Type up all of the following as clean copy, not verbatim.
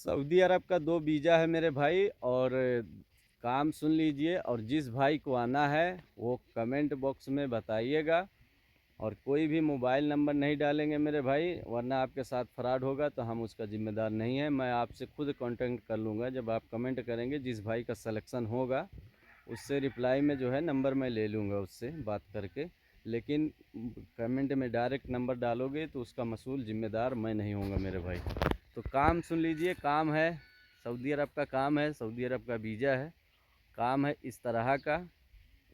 Saudi अरब का 2 visa है मेरे भाई। और काम सुन लीजिए, और जिस भाई को आना है वो कमेंट बॉक्स में बताइएगा। और कोई भी मोबाइल नंबर नहीं डालेंगे मेरे भाई, वरना आपके साथ फ्रॉड होगा तो हम उसका ज़िम्मेदार नहीं है। मैं आपसे खुद कांटेक्ट कर लूँगा। जब आप कमेंट करेंगे, जिस भाई का सिलेक्शन होगा उससे रिप्लाई में जो है नंबर मैं ले लूँगा उससे बात करके। लेकिन कमेंट में डायरेक्ट नंबर डालोगे तो उसका मसूल ज़िम्मेदार मैं नहीं होऊंगा मेरे भाई। तो काम सुन लीजिए, काम है सऊदी अरब का, काम है सऊदी अरब का वीज़ा है। काम है इस तरह का,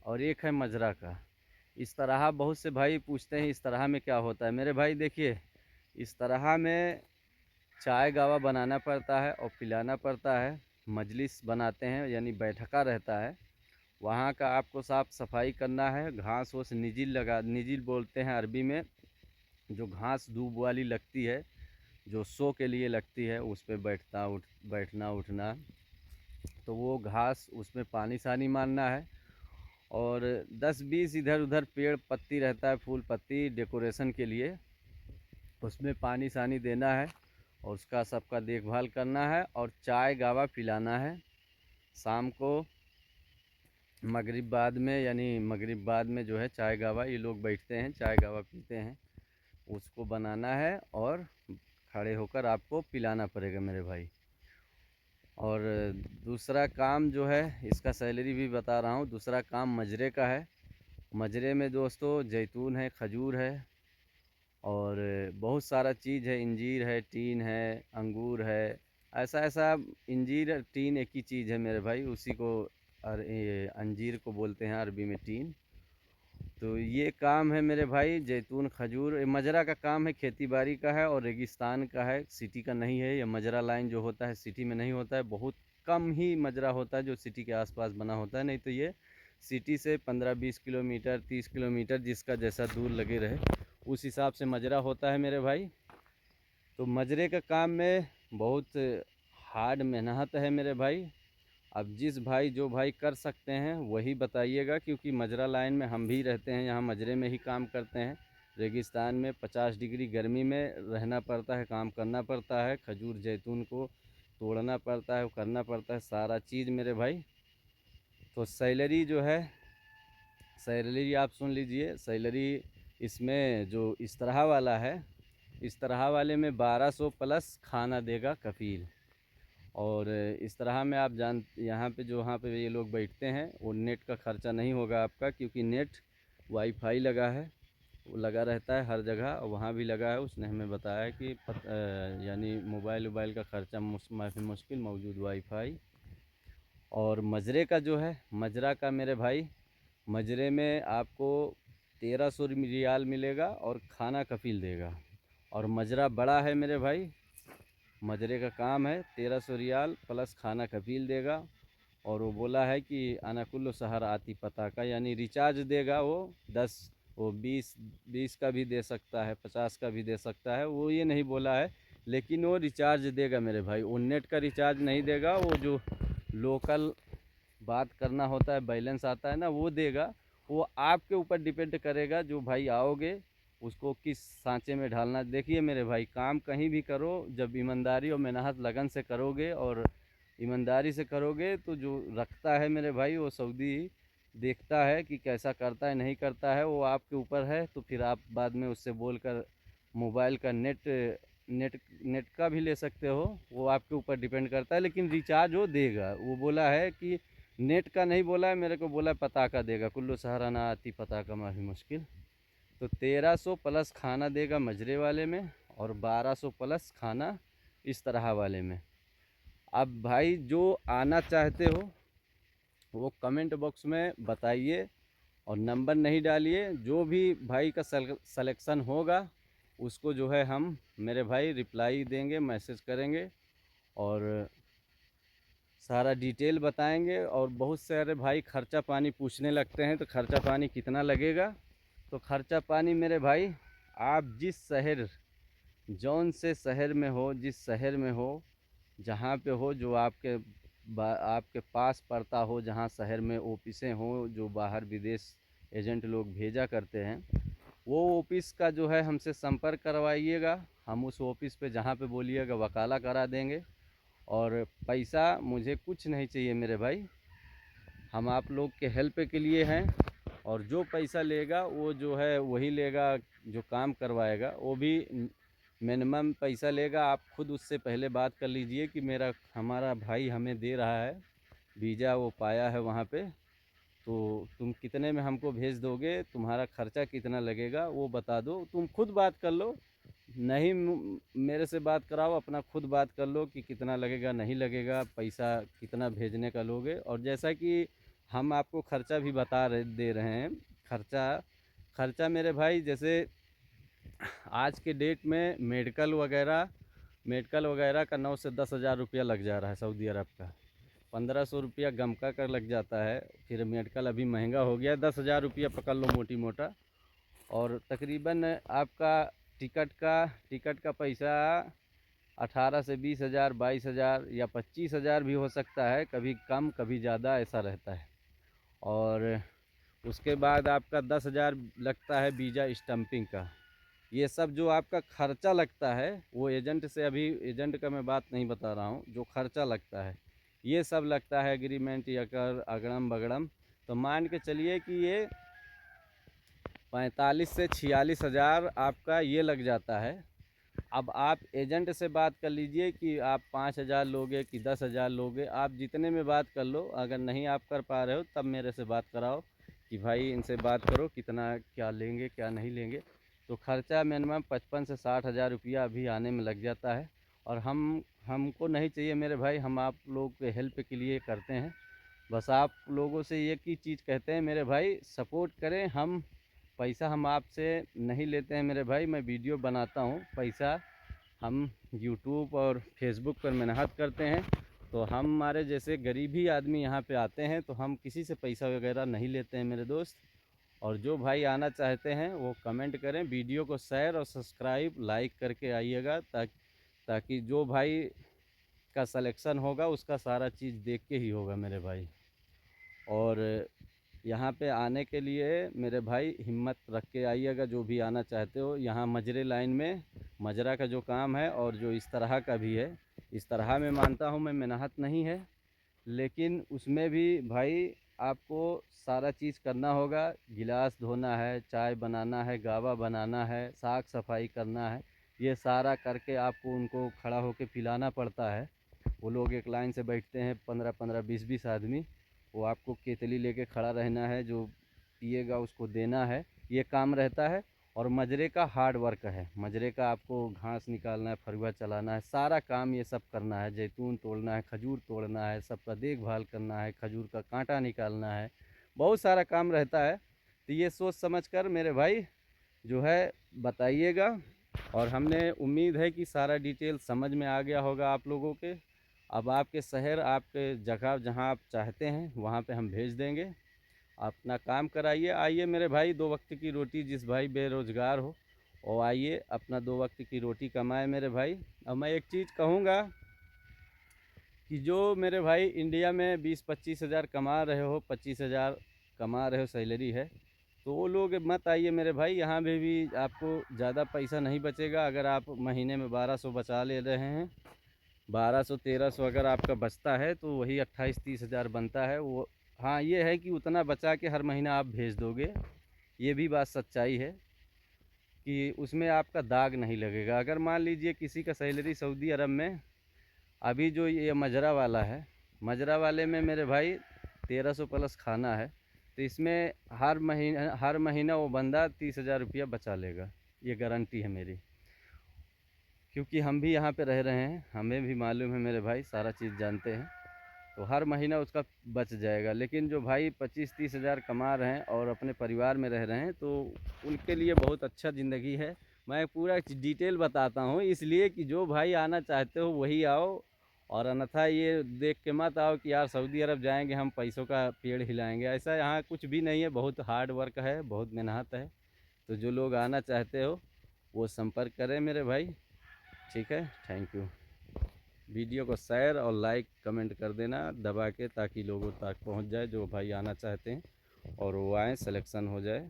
और एक है मजरा का। इस तरह बहुत से भाई पूछते हैं इस तरह में क्या होता है। मेरे भाई देखिए, इस तरह में चाय गावा बनाना पड़ता है और पिलाना पड़ता है। मजलिस बनाते हैं यानी बैठका रहता है, वहाँ का आपको साफ़ सफाई करना है। घास वोस निजिल लगा, निजिल बोलते हैं अरबी में, जो घास दूब वाली लगती है, जो सो के लिए लगती है, उस पर बैठना उठना। तो वो घास, उसमें पानी सानी मारना है। और 10-20 इधर उधर पेड़ पत्ती रहता है, फूल पत्ती डेकोरेशन के लिए, उसमें पानी सानी देना है और उसका सबका देखभाल करना है। और चाय गावा पिलाना है शाम को मगरिब बाद में, यानी मगरिब बाद में जो है चाय गावा, ये लोग बैठते हैं चाय गावा पीते हैं, उसको बनाना है और खड़े होकर आपको पिलाना पड़ेगा मेरे भाई। और दूसरा काम जो है, इसका सैलरी भी बता रहा हूँ। दूसरा काम मजरे का है। मजरे में दोस्तों जैतून है, खजूर है, और बहुत सारा चीज़ है। इंजीर है, टीन है, अंगूर है। ऐसा ऐसा इंजीर टीन एक ही चीज़ है मेरे भाई, उसी को अंजीर को बोलते हैं अरबी में टीन। तो ये काम है मेरे भाई, जैतून खजूर। मजरा का काम है, खेती बाड़ी का है और रेगिस्तान का है, सिटी का नहीं है। ये मजरा लाइन जो होता है सिटी में नहीं होता है, बहुत कम ही मजरा होता है जो सिटी के आसपास बना होता है। नहीं तो ये सिटी से 15-20 किलोमीटर, 30 किलोमीटर, जिसका जैसा दूर लगे रहे उस हिसाब से मजरा होता है मेरे भाई। तो मजरे का काम में बहुत हार्ड मेहनत है मेरे भाई। अब जिस भाई जो भाई कर सकते हैं वही बताइएगा, क्योंकि मजरा लाइन में हम भी रहते हैं, यहाँ मजरे में ही काम करते हैं। रेगिस्तान में 50 डिग्री गर्मी में रहना पड़ता है, काम करना पड़ता है। खजूर जैतून को तोड़ना पड़ता है, करना पड़ता है सारा चीज़ मेरे भाई। तो सैलरी जो है, सैलरी आप सुन लीजिए। सैलरी इसमें जो इस तरह वाला है, इस तरह वाले में 1200 प्लस खाना देगा कफील। और इस तरह में आप जान, यहाँ पे जो, वहाँ पे ये लोग बैठते हैं, वो नेट का ख़र्चा नहीं होगा आपका, क्योंकि नेट वाईफाई लगा है, वो लगा रहता है हर जगह। और वहाँ भी लगा है, उसने हमें बताया कि यानी मोबाइल वोबाइल का ख़र्चा माफ़ी मुश्किल मौजूद वाईफाई। और मजरे का जो है, मजरा का मेरे भाई, मजरे में आपको 1300 रियाल मिलेगा और खाना कफील देगा। और मजरा बड़ा है मेरे भाई, मजरे का काम है 1300 रियाल प्लस खाना कफील देगा। और वो बोला है कि अनाकुल्लो शहर आती पता का, यानी रिचार्ज देगा वो 10, वो 20 का भी दे सकता है, 50 का भी दे सकता है, वो ये नहीं बोला है। लेकिन वो रिचार्ज देगा मेरे भाई, वो नेट का रिचार्ज नहीं देगा, वो जो लोकल बात करना होता है, बैलेंस आता है ना, वो देगा। वो आपके ऊपर डिपेंड करेगा, जो भाई आओगे उसको किस सांचे में ढालना। देखिए मेरे भाई, काम कहीं भी करो, जब ईमानदारी और मेहनत लगन से करोगे और ईमानदारी से करोगे, तो जो रखता है मेरे भाई, वो सऊदी देखता है कि कैसा करता है नहीं करता है, वो आपके ऊपर है। तो फिर आप बाद में उससे बोलकर मोबाइल का नेट नेट का भी ले सकते हो, वो आपके ऊपर डिपेंड करता है। लेकिन रिचार्ज वो देगा, वो बोला है कि नेट का नहीं बोला है मेरे को, बोला है पता का देगा। कुल्लू सहाराना आती पता का माफ़ी मुश्किल। तो 1300 प्लस खाना देगा मजरे वाले में, और 1200 प्लस खाना इस तरह वाले में। अब भाई जो आना चाहते हो वो कमेंट बॉक्स में बताइए, और नंबर नहीं डालिए। जो भी भाई का सलेक्शन होगा उसको जो है हम मेरे भाई रिप्लाई देंगे, मैसेज करेंगे, और सारा डिटेल बताएंगे। और बहुत सारे भाई खर्चा पानी पूछने लगते हैं, तो खर्चा पानी कितना लगेगा। तो खर्चा पानी मेरे भाई, आप जिस शहर, जौन से शहर में हो, जिस शहर में हो, जहाँ पे हो, जो आपके पास पड़ता हो, जहाँ शहर में ऑफिसें हो, जो बाहर विदेश एजेंट लोग भेजा करते हैं, वो ऑफिस का जो है हमसे संपर्क करवाइएगा। हम उस ऑफिस पे जहाँ पे बोलिएगा वकाला करा देंगे। और पैसा मुझे कुछ नहीं चाहिए मेरे भाई, हम आप लोग के हेल्प के लिए हैं। और जो पैसा लेगा वो जो है वही लेगा, जो काम करवाएगा वो भी मिनिमम पैसा लेगा। आप खुद उससे पहले बात कर लीजिए कि हमारा भाई हमें दे रहा है वीज़ा, वो पाया है वहाँ पे, तो तुम कितने में हमको भेज दोगे, तुम्हारा खर्चा कितना लगेगा वो बता दो। तुम खुद बात कर लो, नहीं मेरे से बात कराओ, अपना खुद बात कर लो कि कितना लगेगा, नहीं लगेगा, पैसा कितना भेजने का लोगे। और जैसा कि हम आपको खर्चा भी दे रहे हैं, खर्चा खर्चा मेरे भाई, जैसे आज के डेट में मेडिकल वगैरह का 9 से 10 हज़ार रुपया लग जा रहा है सऊदी अरब का। 1500 रुपया गमका का लग जाता है, फिर मेडिकल अभी महंगा हो गया, 10 हज़ार रुपया पकड़ लो मोटी मोटा। और तकरीबन आपका टिकट का पैसा 18 से 20 हज़ार, 22 हज़ार या 25 हज़ार भी हो सकता है, कभी कम कभी ज़्यादा ऐसा रहता है। और उसके बाद आपका 10 हज़ार लगता है वीज़ा स्टम्पिंग का। ये सब जो आपका खर्चा लगता है वो एजेंट से, अभी एजेंट का मैं बात नहीं बता रहा हूँ, जो खर्चा लगता है ये सब लगता है, एग्रीमेंट या कर अगड़म बगड़म, तो मान के चलिए कि ये 45 से 46 हज़ार आपका ये लग जाता है। अब आप एजेंट से बात कर लीजिए कि आप 5 हज़ार लोगे कि 10 हज़ार लोगे, आप जितने में बात कर लो। अगर नहीं आप कर पा रहे हो तब मेरे से बात कराओ कि भाई इनसे बात करो कितना क्या लेंगे क्या नहीं लेंगे। तो खर्चा मिनिमम 55 से 60 हज़ार रुपया अभी आने में लग जाता है। और हमको नहीं चाहिए मेरे भाई, हम आप लोग के हेल्प के लिए करते हैं। बस आप लोगों से एक ही चीज़ कहते हैं मेरे भाई, सपोर्ट करें। पैसा हम आपसे नहीं लेते हैं मेरे भाई, मैं वीडियो बनाता हूँ, पैसा हम यूट्यूब और फेसबुक पर मेहनत करते हैं। तो हमारे जैसे गरीबी आदमी यहाँ पे आते हैं तो हम किसी से पैसा वगैरह नहीं लेते हैं मेरे दोस्त। और जो भाई आना चाहते हैं वो कमेंट करें, वीडियो को शेयर और सब्सक्राइब लाइक करके आइएगा, ताकि जो भाई का सिलेक्शन होगा उसका सारा चीज़ देख के ही होगा मेरे भाई। और यहाँ पे आने के लिए मेरे भाई हिम्मत रख के आइएगा, जो भी आना चाहते हो। यहाँ मजरे लाइन में मजरा का जो काम है और जो इस तरह का भी है, इस तरह में मानता हूँ मैं मेहनत नहीं है, लेकिन उसमें भी भाई आपको सारा चीज़ करना होगा। गिलास धोना है, चाय बनाना है, गावा बनाना है, साफ़ सफाई करना है, ये सारा करके आपको उनको खड़ा होकर पिलाना पड़ता है। वो लोग एक लाइन से बैठते हैं 15-15, 20-20 आदमी, वो आपको केतली लेके खड़ा रहना है, जो पिएगा उसको देना है, ये काम रहता है। और मजरे का हार्ड वर्क है, मजरे का आपको घास निकालना है, फरुआ चलाना है, सारा काम ये सब करना है, जैतून तोड़ना है, खजूर तोड़ना है, सबका देखभाल करना है, खजूर का कांटा निकालना है, बहुत सारा काम रहता है। तो ये सोच समझ कर मेरे भाई जो है बताइएगा। और हमने उम्मीद है कि सारा डिटेल समझ में आ गया होगा आप लोगों के। अब आपके शहर, आपके जगह जहां आप चाहते हैं वहां पे हम भेज देंगे। अपना काम कराइए, आइए मेरे भाई, 2 वक्त की रोटी, जिस भाई बेरोज़गार हो वो आइए अपना 2 वक्त की रोटी कमाए मेरे भाई। और मैं एक चीज़ कहूँगा कि जो मेरे भाई इंडिया में 20-25 हज़ार कमा रहे हो, 25 हज़ार कमा रहे हो सैलरी है, तो वो लोग मत आइए मेरे भाई। यहाँ भी आपको ज़्यादा पैसा नहीं बचेगा। अगर आप महीने में 1200 बचा ले रहे हैं, 1200-1300 अगर आपका बचता है तो वही 28-30 हज़ार बनता है वो। हाँ ये है कि उतना बचा के हर महीना आप भेज दोगे, ये भी बात सच्चाई है कि उसमें आपका दाग नहीं लगेगा। अगर मान लीजिए किसी का सैलरी सऊदी अरब में, अभी जो ये मजरा वाला है, मजरा वाले में मेरे भाई 1300 प्लस खाना है, तो इसमें हर महीना वो बंदा 30 हज़ार रुपया बचा लेगा, ये गारंटी है मेरी। क्योंकि हम भी यहाँ पे रह रहे हैं, हमें भी मालूम है मेरे भाई, सारा चीज़ जानते हैं। तो हर महीना उसका बच जाएगा। लेकिन जो भाई 25-30 हज़ार कमा रहे हैं और अपने परिवार में रह रहे हैं, तो उनके लिए बहुत अच्छा ज़िंदगी है। मैं पूरा डिटेल बताता हूँ इसलिए कि जो भाई आना चाहते हो वही आओ, और अन्यथा ये देख के मत आओ कि यार सऊदी अरब जाएंगे हम पैसों का पेड़ हिलाएंगे, ऐसा यहाँ कुछ भी नहीं है। बहुत हार्ड वर्क है, बहुत मेहनत है। तो जो लोग आना चाहते हो वो संपर्क करें मेरे भाई। ठीक है, थैंक यू। वीडियो को शेयर और लाइक कमेंट कर देना दबा के, ताकि लोगों तक पहुंच जाए जो भाई आना चाहते हैं और वो आएँ, सिलेक्शन हो जाए।